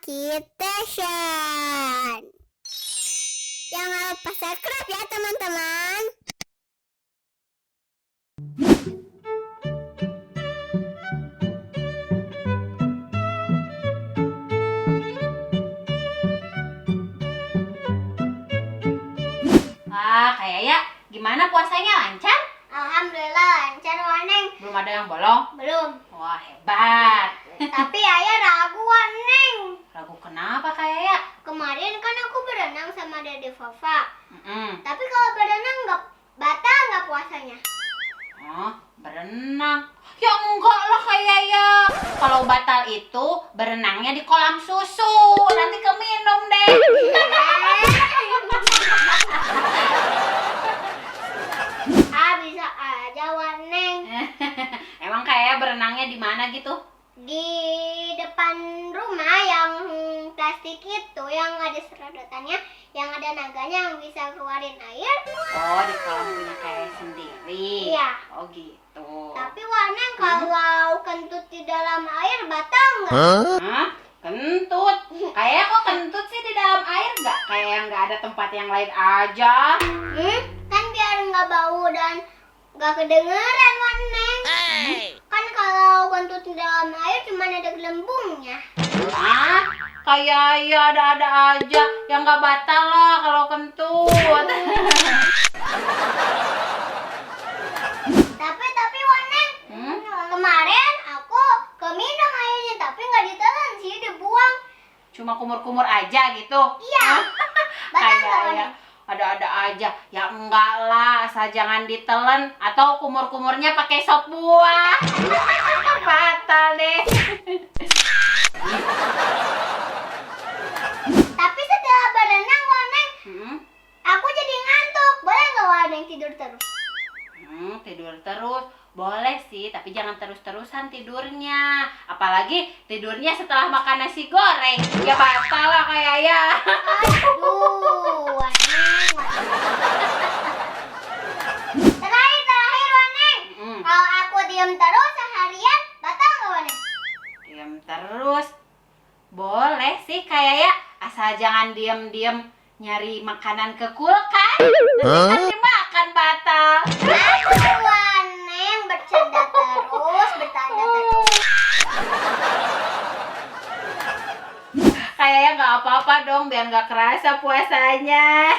Kitation. Jangan lupa subscribe ya teman-teman. Wah, kayak ya, gimana puasanya, lancar? Alhamdulillah lancar Waneng. Belum ada yang bolong? Belum. Wah, hebat. Tapi ayah ragu Waneng. Ragu kenapa kayak ya? Kemarin kan aku berenang sama Dede Fafa. Mm-mm. Tapi kalau berenang nggak batal nggak puasanya? Oh, berenang? Ya enggak lah kayak ya. Kalau batal itu berenangnya di kolam susu. Nanti keminum deh. Bisa aja Waneng. Emang kayak berenangnya di mana gitu? Di depan rumah yang plastik itu yang ada serodotannya, yang ada naganya yang bisa keluarin air. Oh, di kolam punya kayak sendiri. Iya. Oh gitu. Tapi Waneng kalau kentut di dalam air batal nggak? Hah? Kentut? Kayak kok kentut sih di dalam air nggak? Kayak nggak ada tempat yang lain aja. Kan biar nggak bau dan nggak kedengeran Waneng. Kan kalau kentut di dalam air cuma ada gelembungnya. Ah, kayak ya ada-ada aja. Yang nggak batal lah kalau kentut. Tapi Waneng, kemarin aku keminum airnya tapi nggak ditelan sih, dibuang. Cuma kumur-kumur aja gitu. Iya. Batal nggak Kayak Waneng? ada-ada aja. Ya enggak lah, asal jangan ditelen atau kumur-kumurnya pakai sop buah. Batal deh. Tapi setelah berenang Waneng, Hmm? aku jadi ngantuk. Boleh nggak Waneng tidur terus? Tidur terus. Boleh sih, tapi jangan terus-terusan tidurnya. Apalagi tidurnya setelah makan nasi goreng. Ya batal lah kayak ya. Aduh, Waneng. Terakhir Waneng. Kalau aku diam terus seharian, batal nggak Waneng? Diam terus. Boleh sih kayak ya. Asal jangan diam-diam nyari makanan ke kulkas. Nanti makan batal. Aduh, Waneng bercanda terus. Kayaknya nggak apa-apa dong biar nggak kerasa puasanya.